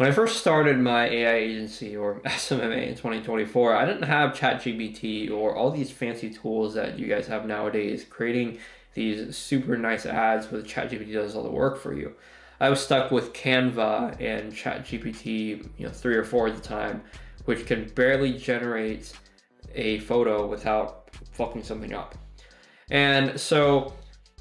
When I first started my AI agency, or SMMA, in 2024, I didn't have ChatGPT or all these fancy tools that you guys have nowadays, creating these super nice ads with ChatGPT does all the work for you. I was stuck with Canva and ChatGPT, 3 or 4 at the time, which can barely generate a photo without fucking something up. And so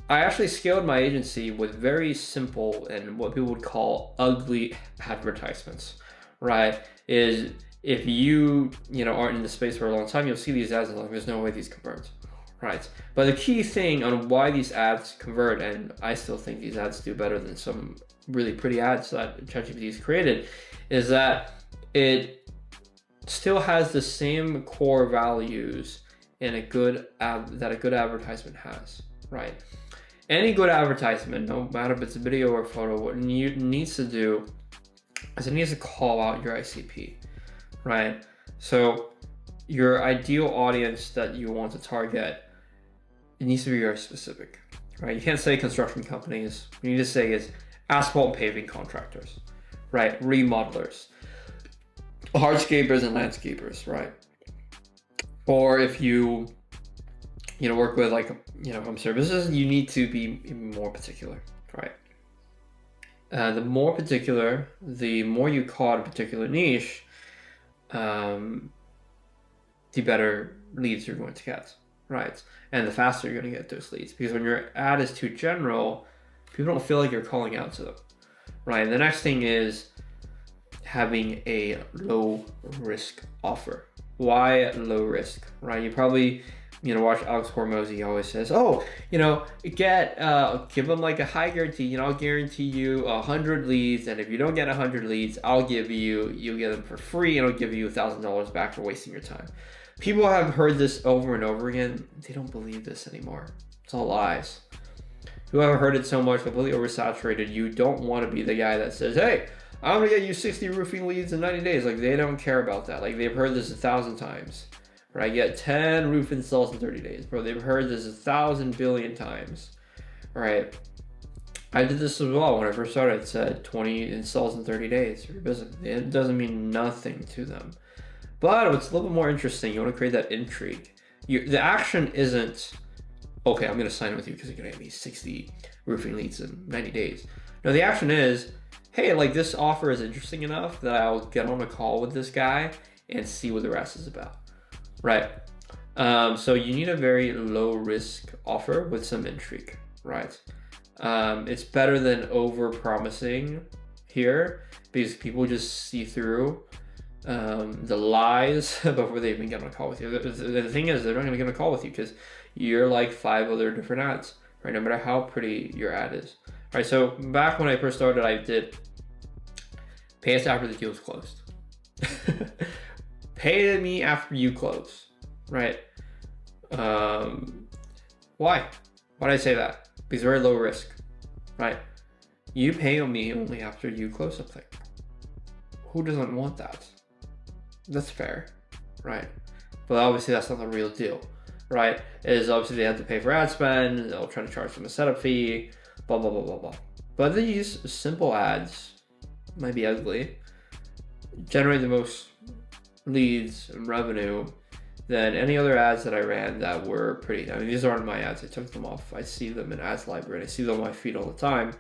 I actually scaled my agency with very simple and what people would call ugly advertisements, right? Is if you aren't in the space for a long time, you'll see these ads and like, there's no way these convert, right? But the key thing on why these ads convert, and I still think these ads do better than some really pretty ads that ChatGPT has created, is that it still has the same core values in a good that a good advertisement has, right? Any good advertisement, no matter if it's a video or a photo, what it needs to do is it needs to call out your ICP, right? So your ideal audience that you want to target, it needs to be very specific, right? You can't say construction companies. What you need to say is asphalt and paving contractors, right? Remodelers, hardscapers and landscapers, right? Or if you work with like home services, you need to be more particular, right? The more particular, the more you call out a particular niche, the better leads you're going to get, right? And the faster you're going to get those leads, because when your ad is too general, people don't feel like you're calling out to them, right? And the next thing is having a low risk offer. Why low risk, right? You probably watch Alex Hormozy. He always says, give them like a high guarantee. I'll guarantee you 100 leads, and if you don't get 100 leads, you'll get them for free, and I'll give you $1,000 back for wasting your time. People have heard this over and over again. They don't believe this anymore. It's all lies. People have heard it so much, completely oversaturated. You don't want to be the guy that says, hey, I'm gonna get you 60 roofing leads in 90 days. Like, they don't care about that. Like, they've heard this 1,000 times. Right, get 10 roof installs in 30 days. Bro, they've heard this 1,000 billion times. Right, I did this as well when I first started. It said 20 installs in 30 days for your business. It doesn't mean nothing to them. But what's a little bit more interesting, you want to create that intrigue. The action isn't, okay, I'm going to sign with you because you're going to get me 60 roofing leads in 90 days. No, the action is, hey, like, this offer is interesting enough that I'll get on a call with this guy and see what the rest is about. Right. So you need a very low risk offer with some intrigue, right? It's better than over promising here, because people just see through the lies before they even get on a call with you. The thing is, they're not going to get on a call with you because you're like 5 other different ads, right? No matter how pretty your ad is. Right. So back when I first started, I did pay us after the deal's closed. Pay me after you close, right? Why? Why did I say that? Because very low risk, right? You pay me only after you close something. Who doesn't want that? That's fair, right? But obviously that's not the real deal, right? Is obviously they have to pay for ad spend, they'll try to charge them a setup fee, blah, blah, blah, blah, blah. But these simple ads might be ugly, generate the most leads and revenue than any other ads that I ran that were pretty. I mean, these aren't my ads. I took them off. I see them in ads library. I see them on my feed all the time.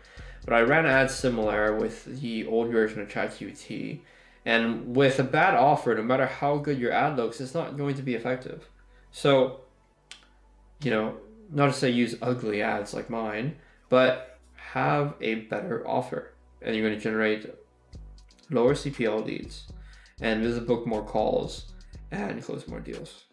But I ran ads similar with the old version of ChatGPT. And with a bad offer, no matter how good your ad looks, it's not going to be effective. So, not to say use ugly ads like mine, but have a better offer. And you're going to generate lower CPL leads and visit book more calls and close more deals.